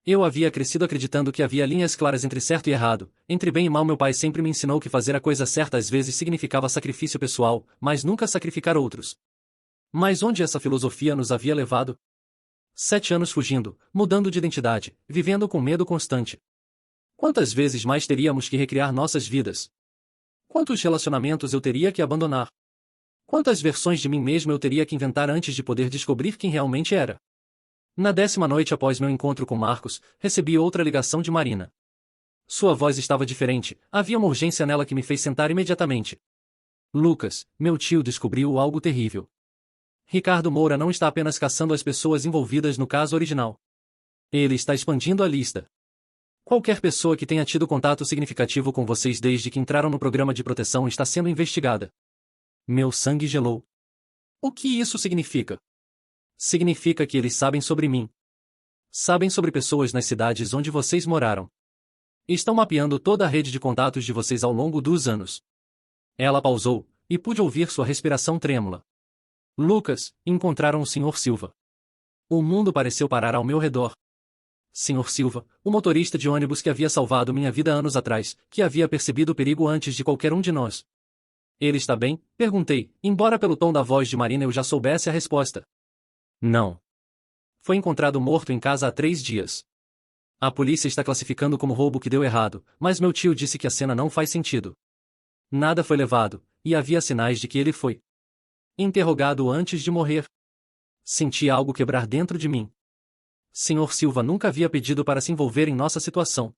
Eu havia crescido acreditando que havia linhas claras entre certo e errado, entre bem e mal. Meu pai sempre me ensinou que fazer a coisa certa às vezes significava sacrifício pessoal, mas nunca sacrificar outros. Mas onde essa filosofia nos havia levado? 7 anos fugindo, mudando de identidade, vivendo com medo constante. Quantas vezes mais teríamos que recriar nossas vidas? Quantos relacionamentos eu teria que abandonar? Quantas versões de mim mesmo eu teria que inventar antes de poder descobrir quem realmente era? Na 10ª noite após meu encontro com Marcos, recebi outra ligação de Marina. Sua voz estava diferente, havia uma urgência nela que me fez sentar imediatamente. Lucas, meu tio descobriu algo terrível. Ricardo Moura não está apenas caçando as pessoas envolvidas no caso original. Ele está expandindo a lista. Qualquer pessoa que tenha tido contato significativo com vocês desde que entraram no programa de proteção está sendo investigada. Meu sangue gelou. O que isso significa? Significa que eles sabem sobre mim. Sabem sobre pessoas nas cidades onde vocês moraram. Estão mapeando toda a rede de contatos de vocês ao longo dos anos. Ela pausou, e pude ouvir sua respiração trêmula. Lucas, encontraram o Sr. Silva. O mundo pareceu parar ao meu redor. Sr. Silva, o motorista de ônibus que havia salvado minha vida anos atrás, que havia percebido o perigo antes de qualquer um de nós. Ele está bem? Perguntei, embora pelo tom da voz de Marina eu já soubesse a resposta. Não. Foi encontrado morto em casa há 3 dias. A polícia está classificando como roubo que deu errado, mas meu tio disse que a cena não faz sentido. Nada foi levado, e havia sinais de que ele foi interrogado antes de morrer. Senti algo quebrar dentro de mim. Sr. Silva nunca havia pedido para se envolver em nossa situação.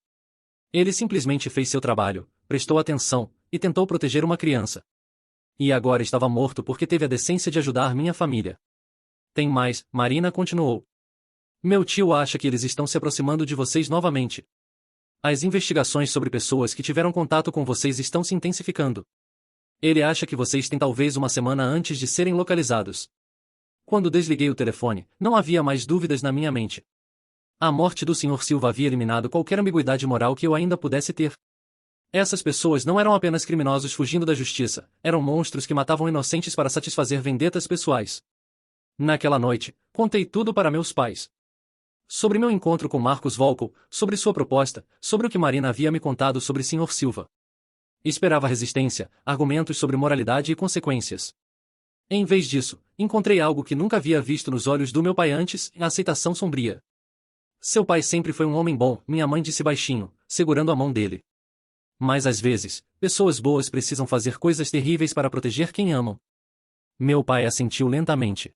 Ele simplesmente fez seu trabalho, prestou atenção, e tentou proteger uma criança. E agora estava morto porque teve a decência de ajudar minha família. Tem mais, Marina continuou. Meu tio acha que eles estão se aproximando de vocês novamente. As investigações sobre pessoas que tiveram contato com vocês estão se intensificando. Ele acha que vocês têm talvez uma semana antes de serem localizados. Quando desliguei o telefone, não havia mais dúvidas na minha mente. A morte do Sr. Silva havia eliminado qualquer ambiguidade moral que eu ainda pudesse ter. Essas pessoas não eram apenas criminosos fugindo da justiça, eram monstros que matavam inocentes para satisfazer vendetas pessoais. Naquela noite, contei tudo para meus pais. Sobre meu encontro com Marcos Volkl, sobre sua proposta, sobre o que Marina havia me contado sobre Sr. Silva. Esperava resistência, argumentos sobre moralidade e consequências. Em vez disso, encontrei algo que nunca havia visto nos olhos do meu pai antes, a aceitação sombria. Seu pai sempre foi um homem bom, minha mãe disse baixinho, segurando a mão dele. Mas às vezes, pessoas boas precisam fazer coisas terríveis para proteger quem amam. Meu pai assentiu lentamente.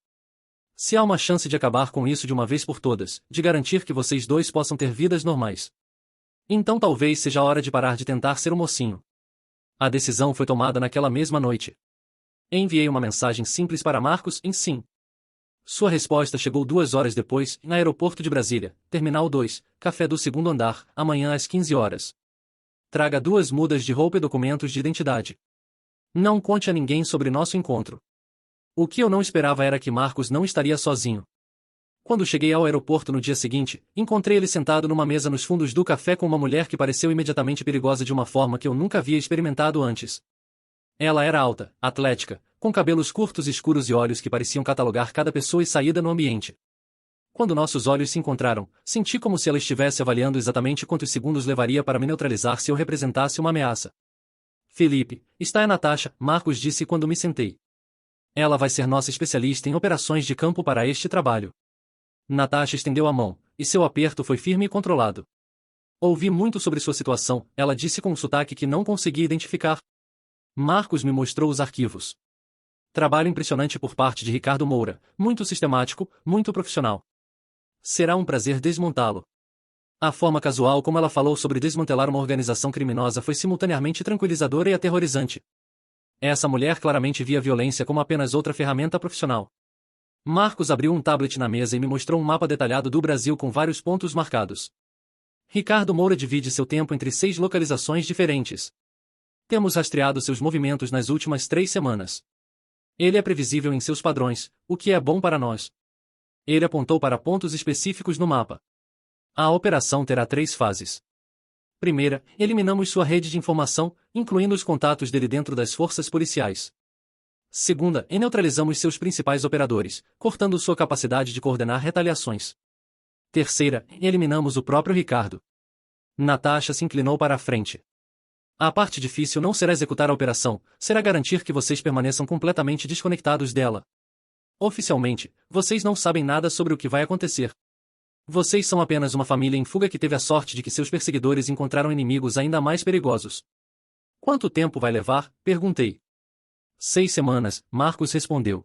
Se há uma chance de acabar com isso de uma vez por todas, de garantir que vocês dois possam ter vidas normais, então talvez seja a hora de parar de tentar ser um mocinho. A decisão foi tomada naquela mesma noite. Enviei uma mensagem simples para Marcos em sim. Sua resposta chegou 2 horas depois, no aeroporto de Brasília, Terminal 2, café do 2º andar, amanhã às 15 horas. Traga 2 mudas de roupa e documentos de identidade. Não conte a ninguém sobre nosso encontro. O que eu não esperava era que Marcos não estaria sozinho. Quando cheguei ao aeroporto no dia seguinte, encontrei ele sentado numa mesa nos fundos do café com uma mulher que pareceu imediatamente perigosa de uma forma que eu nunca havia experimentado antes. Ela era alta, atlética, com cabelos curtos escuros e olhos que pareciam catalogar cada pessoa e saída no ambiente. Quando nossos olhos se encontraram, senti como se ela estivesse avaliando exatamente quantos segundos levaria para me neutralizar se eu representasse uma ameaça. Felipe, está a Natasha, Marcos disse quando me sentei. Ela vai ser nossa especialista em operações de campo para este trabalho. Natasha estendeu a mão, e seu aperto foi firme e controlado. Ouvi muito sobre sua situação, ela disse com um sotaque que não consegui identificar. Marcos me mostrou os arquivos. Trabalho impressionante por parte de Ricardo Moura, muito sistemático, muito profissional. Será um prazer desmontá-lo. A forma casual como ela falou sobre desmantelar uma organização criminosa foi simultaneamente tranquilizadora e aterrorizante. Essa mulher claramente via a violência como apenas outra ferramenta profissional. Marcos abriu um tablet na mesa e me mostrou um mapa detalhado do Brasil com vários pontos marcados. Ricardo Moura divide seu tempo entre 6 localizações diferentes. Temos rastreado seus movimentos nas últimas 3 semanas. Ele é previsível em seus padrões, o que é bom para nós. Ele apontou para pontos específicos no mapa. A operação terá 3 fases. Primeira, eliminamos sua rede de informação, incluindo os contatos dele dentro das forças policiais. Segunda, neutralizamos seus principais operadores, cortando sua capacidade de coordenar retaliações. Terceira, eliminamos o próprio Ricardo. Natasha se inclinou para a frente. A parte difícil não será executar a operação, será garantir que vocês permaneçam completamente desconectados dela. Oficialmente, vocês não sabem nada sobre o que vai acontecer. Vocês são apenas uma família em fuga que teve a sorte de que seus perseguidores encontraram inimigos ainda mais perigosos. Quanto tempo vai levar? Perguntei. 6 semanas, Marcos respondeu.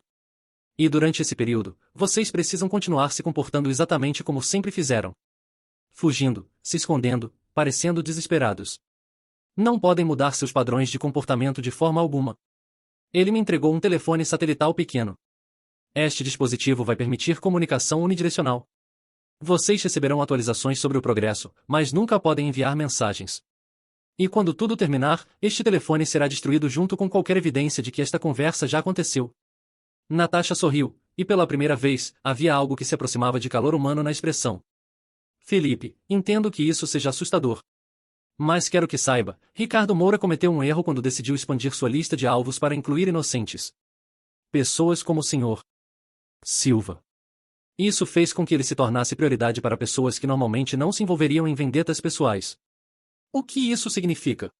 E durante esse período, vocês precisam continuar se comportando exatamente como sempre fizeram. Fugindo, se escondendo, parecendo desesperados. Não podem mudar seus padrões de comportamento de forma alguma. Ele me entregou um telefone satelital pequeno. Este dispositivo vai permitir comunicação unidirecional. Vocês receberão atualizações sobre o progresso, mas nunca podem enviar mensagens. E quando tudo terminar, este telefone será destruído junto com qualquer evidência de que esta conversa já aconteceu. Natasha sorriu, e pela primeira vez, havia algo que se aproximava de calor humano na expressão. Felipe, entendo que isso seja assustador. Mas quero que saiba, Ricardo Moura cometeu um erro quando decidiu expandir sua lista de alvos para incluir inocentes. Pessoas como o Sr. Silva. Isso fez com que ele se tornasse prioridade para pessoas que normalmente não se envolveriam em vendetas pessoais. O que isso significa?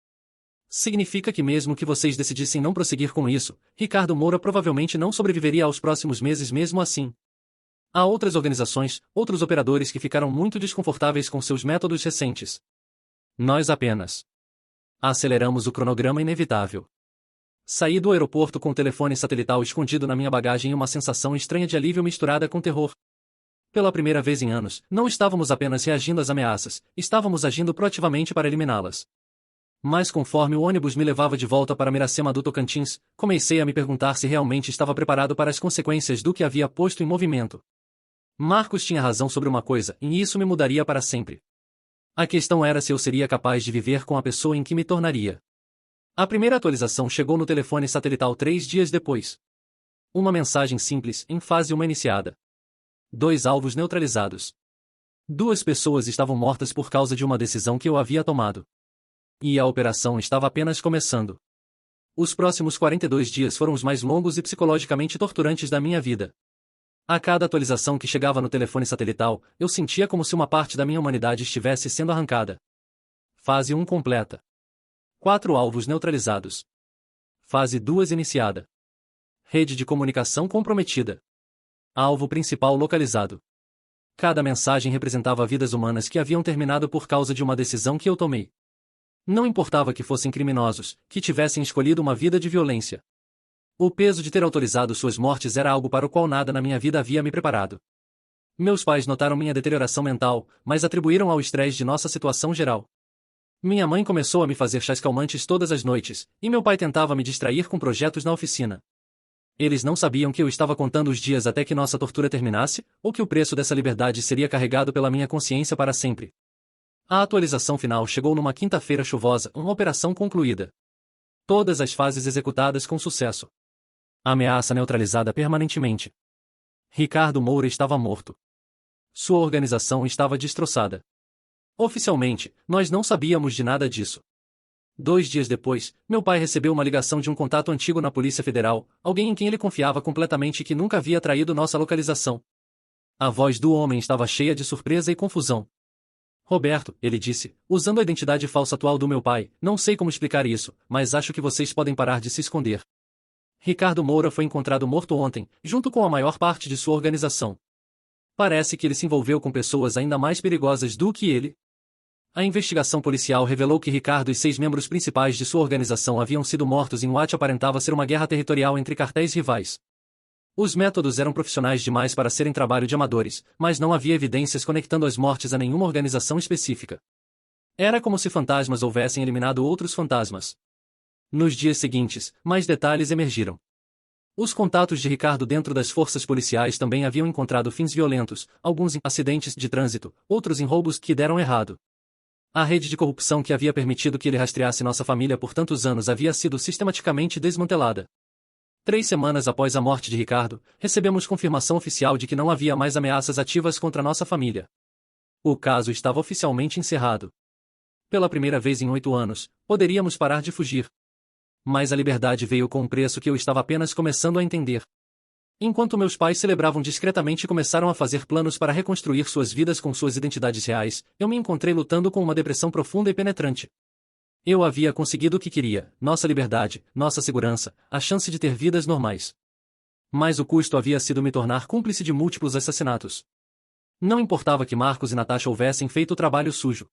Significa que mesmo que vocês decidissem não prosseguir com isso, Ricardo Moura provavelmente não sobreviveria aos próximos meses mesmo assim. Há outras organizações, outros operadores que ficaram muito desconfortáveis com seus métodos recentes. Nós apenas aceleramos o cronograma inevitável. Saí do aeroporto com o telefone satelital escondido na minha bagagem e uma sensação estranha de alívio misturada com terror. Pela primeira vez em anos, não estávamos apenas reagindo às ameaças, estávamos agindo proativamente para eliminá-las. Mas conforme o ônibus me levava de volta para Miracema do Tocantins, comecei a me perguntar se realmente estava preparado para as consequências do que havia posto em movimento. Marcos tinha razão sobre uma coisa, e isso me mudaria para sempre. A questão era se eu seria capaz de viver com a pessoa em que me tornaria. A primeira atualização chegou no telefone satelital 3 dias depois. Uma mensagem simples, em fase 1 iniciada. 2 alvos neutralizados. 2 pessoas estavam mortas por causa de uma decisão que eu havia tomado. E a operação estava apenas começando. Os próximos 42 dias foram os mais longos e psicologicamente torturantes da minha vida. A cada atualização que chegava no telefone satelital, eu sentia como se uma parte da minha humanidade estivesse sendo arrancada. Fase 1 completa. 4 alvos neutralizados. Fase 2 iniciada. Rede de comunicação comprometida. Alvo principal localizado. Cada mensagem representava vidas humanas que haviam terminado por causa de uma decisão que eu tomei. Não importava que fossem criminosos, que tivessem escolhido uma vida de violência. O peso de ter autorizado suas mortes era algo para o qual nada na minha vida havia me preparado. Meus pais notaram minha deterioração mental, mas atribuíram ao estresse de nossa situação geral. Minha mãe começou a me fazer chás calmantes todas as noites, e meu pai tentava me distrair com projetos na oficina. Eles não sabiam que eu estava contando os dias até que nossa tortura terminasse, ou que o preço dessa liberdade seria carregado pela minha consciência para sempre. A atualização final chegou numa quinta-feira chuvosa, uma operação concluída. Todas as fases executadas com sucesso. Ameaça neutralizada permanentemente. Ricardo Moura estava morto. Sua organização estava destroçada. Oficialmente, nós não sabíamos de nada disso. 2 dias depois, meu pai recebeu uma ligação de um contato antigo na Polícia Federal, alguém em quem ele confiava completamente e que nunca havia traído nossa localização. A voz do homem estava cheia de surpresa e confusão. Roberto, ele disse, usando a identidade falsa atual do meu pai, não sei como explicar isso, mas acho que vocês podem parar de se esconder. Ricardo Moura foi encontrado morto ontem, junto com a maior parte de sua organização. Parece que ele se envolveu com pessoas ainda mais perigosas do que ele. A investigação policial revelou que Ricardo e 6 membros principais de sua organização haviam sido mortos em o que aparentava ser uma guerra territorial entre cartéis rivais. Os métodos eram profissionais demais para serem trabalho de amadores, mas não havia evidências conectando as mortes a nenhuma organização específica. Era como se fantasmas houvessem eliminado outros fantasmas. Nos dias seguintes, mais detalhes emergiram. Os contatos de Ricardo dentro das forças policiais também haviam encontrado fins violentos, alguns em acidentes de trânsito, outros em roubos que deram errado. A rede de corrupção que havia permitido que ele rastreasse nossa família por tantos anos havia sido sistematicamente desmantelada. 3 semanas após a morte de Ricardo, recebemos confirmação oficial de que não havia mais ameaças ativas contra nossa família. O caso estava oficialmente encerrado. Pela primeira vez em 8 anos, poderíamos parar de fugir. Mas a liberdade veio com um preço que eu estava apenas começando a entender. Enquanto meus pais celebravam discretamente e começaram a fazer planos para reconstruir suas vidas com suas identidades reais, eu me encontrei lutando com uma depressão profunda e penetrante. Eu havia conseguido o que queria, nossa liberdade, nossa segurança, a chance de ter vidas normais. Mas o custo havia sido me tornar cúmplice de múltiplos assassinatos. Não importava que Marcos e Natasha houvessem feito o trabalho sujo.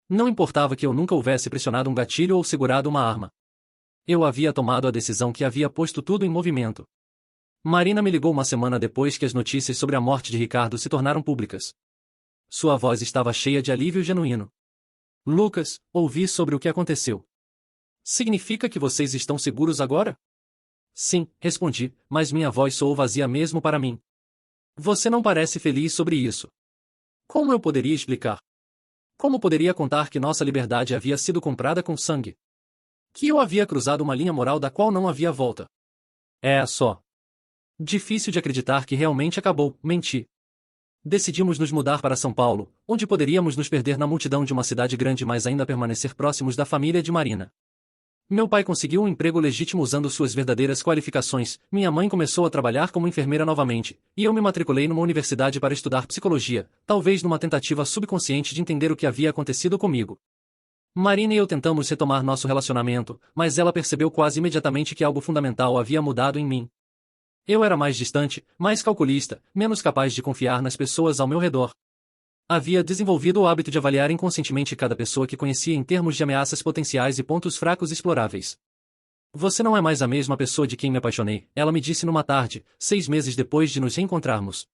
Não importava que eu nunca houvesse pressionado um gatilho ou segurado uma arma. Eu havia tomado a decisão que havia posto tudo em movimento. Marina me ligou uma semana depois que as notícias sobre a morte de Ricardo se tornaram públicas. Sua voz estava cheia de alívio genuíno. Lucas, ouvi sobre o que aconteceu. Significa que vocês estão seguros agora? Sim, respondi, mas minha voz soou vazia mesmo para mim. Você não parece feliz sobre isso. Como eu poderia explicar? Como poderia contar que nossa liberdade havia sido comprada com sangue? Que eu havia cruzado uma linha moral da qual não havia volta. É só. Difícil de acreditar que realmente acabou, menti. Decidimos nos mudar para São Paulo, onde poderíamos nos perder na multidão de uma cidade grande mas ainda permanecer próximos da família de Marina. Meu pai conseguiu um emprego legítimo usando suas verdadeiras qualificações, minha mãe começou a trabalhar como enfermeira novamente, e eu me matriculei numa universidade para estudar psicologia, talvez numa tentativa subconsciente de entender o que havia acontecido comigo. Marina e eu tentamos retomar nosso relacionamento, mas ela percebeu quase imediatamente que algo fundamental havia mudado em mim. Eu era mais distante, mais calculista, menos capaz de confiar nas pessoas ao meu redor. Havia desenvolvido o hábito de avaliar inconscientemente cada pessoa que conhecia em termos de ameaças potenciais e pontos fracos exploráveis. Você não é mais a mesma pessoa de quem me apaixonei, ela me disse numa tarde, 6 meses depois de nos reencontrarmos.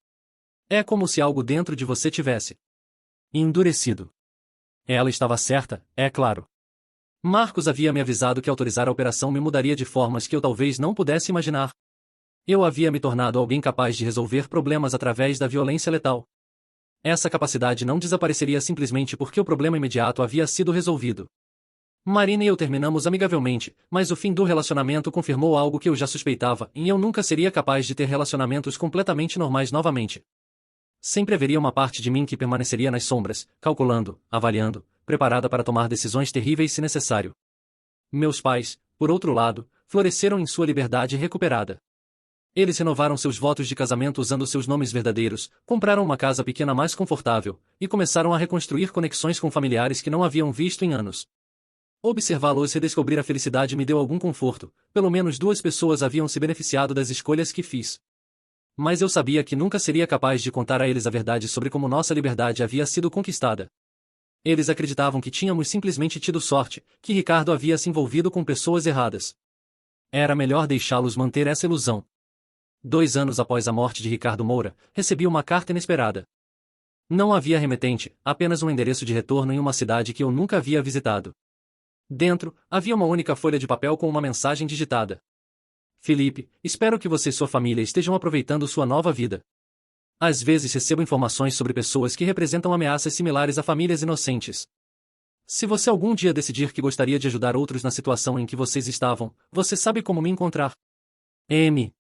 É como se algo dentro de você tivesse endurecido. Ela estava certa, é claro. Marcos havia me avisado que autorizar a operação me mudaria de formas que eu talvez não pudesse imaginar. Eu havia me tornado alguém capaz de resolver problemas através da violência letal. Essa capacidade não desapareceria simplesmente porque o problema imediato havia sido resolvido. Marina e eu terminamos amigavelmente, mas o fim do relacionamento confirmou algo que eu já suspeitava, e eu nunca seria capaz de ter relacionamentos completamente normais novamente. Sempre haveria uma parte de mim que permaneceria nas sombras, calculando, avaliando, preparada para tomar decisões terríveis se necessário. Meus pais, por outro lado, floresceram em sua liberdade recuperada. Eles renovaram seus votos de casamento usando seus nomes verdadeiros, compraram uma casa pequena mais confortável, e começaram a reconstruir conexões com familiares que não haviam visto em anos. Observá-los redescobrir a felicidade me deu algum conforto, pelo menos 2 pessoas haviam se beneficiado das escolhas que fiz. Mas eu sabia que nunca seria capaz de contar a eles a verdade sobre como nossa liberdade havia sido conquistada. Eles acreditavam que tínhamos simplesmente tido sorte, que Ricardo havia se envolvido com pessoas erradas. Era melhor deixá-los manter essa ilusão. 2 anos após a morte de Ricardo Moura, recebi uma carta inesperada. Não havia remetente, apenas um endereço de retorno em uma cidade que eu nunca havia visitado. Dentro, havia uma única folha de papel com uma mensagem digitada. Felipe, espero que você e sua família estejam aproveitando sua nova vida. Às vezes recebo informações sobre pessoas que representam ameaças similares a famílias inocentes. Se você algum dia decidir que gostaria de ajudar outros na situação em que vocês estavam, você sabe como me encontrar. M.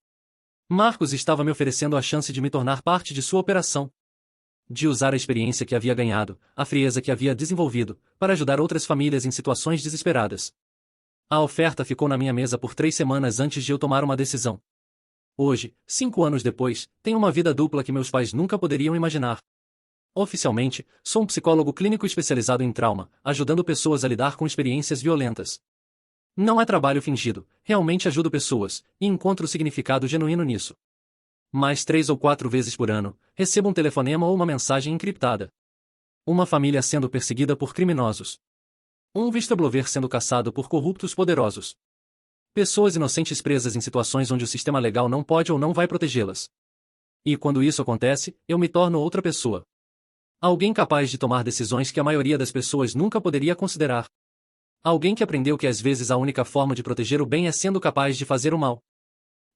Marcos estava me oferecendo a chance de me tornar parte de sua operação. De usar a experiência que havia ganhado, a frieza que havia desenvolvido, para ajudar outras famílias em situações desesperadas. A oferta ficou na minha mesa por 3 semanas antes de eu tomar uma decisão. Hoje, 5 anos depois, tenho uma vida dupla que meus pais nunca poderiam imaginar. Oficialmente, sou um psicólogo clínico especializado em trauma, ajudando pessoas a lidar com experiências violentas. Não é trabalho fingido, realmente ajudo pessoas, e encontro significado genuíno nisso. Mas 3 ou 4 vezes por ano, recebo um telefonema ou uma mensagem encriptada. Uma família sendo perseguida por criminosos. Um whistleblower sendo caçado por corruptos poderosos. Pessoas inocentes presas em situações onde o sistema legal não pode ou não vai protegê-las. E quando isso acontece, eu me torno outra pessoa. Alguém capaz de tomar decisões que a maioria das pessoas nunca poderia considerar. Alguém que aprendeu que às vezes a única forma de proteger o bem é sendo capaz de fazer o mal.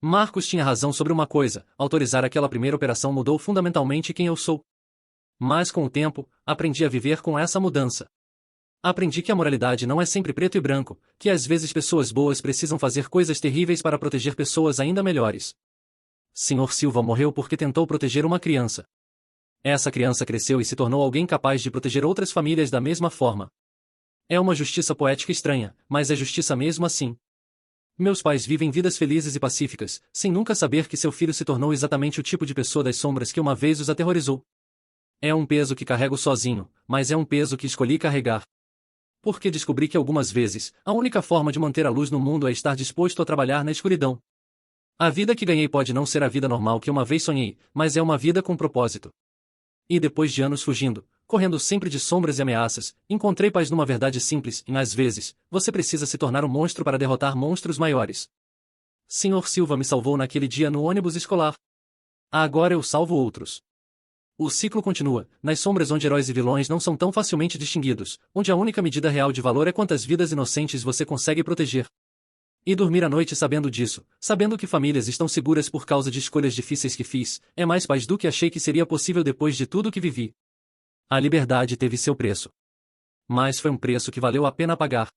Marcos tinha razão sobre uma coisa: autorizar aquela primeira operação mudou fundamentalmente quem eu sou. Mas com o tempo, aprendi a viver com essa mudança. Aprendi que a moralidade não é sempre preto e branco, que às vezes pessoas boas precisam fazer coisas terríveis para proteger pessoas ainda melhores. Sr. Silva morreu porque tentou proteger uma criança. Essa criança cresceu e se tornou alguém capaz de proteger outras famílias da mesma forma. É uma justiça poética estranha, mas é justiça mesmo assim. Meus pais vivem vidas felizes e pacíficas, sem nunca saber que seu filho se tornou exatamente o tipo de pessoa das sombras que uma vez os aterrorizou. É um peso que carrego sozinho, mas é um peso que escolhi carregar. Porque descobri que algumas vezes, a única forma de manter a luz no mundo é estar disposto a trabalhar na escuridão. A vida que ganhei pode não ser a vida normal que uma vez sonhei, mas é uma vida com propósito. E depois de anos fugindo, correndo sempre de sombras e ameaças, encontrei paz numa verdade simples: e às vezes, você precisa se tornar um monstro para derrotar monstros maiores. Sr. Silva me salvou naquele dia no ônibus escolar. Agora eu salvo outros. O ciclo continua, nas sombras onde heróis e vilões não são tão facilmente distinguidos, onde a única medida real de valor é quantas vidas inocentes você consegue proteger. E dormir à noite sabendo disso, sabendo que famílias estão seguras por causa de escolhas difíceis que fiz, é mais paz do que achei que seria possível depois de tudo que vivi. A liberdade teve seu preço. Mas foi um preço que valeu a pena pagar.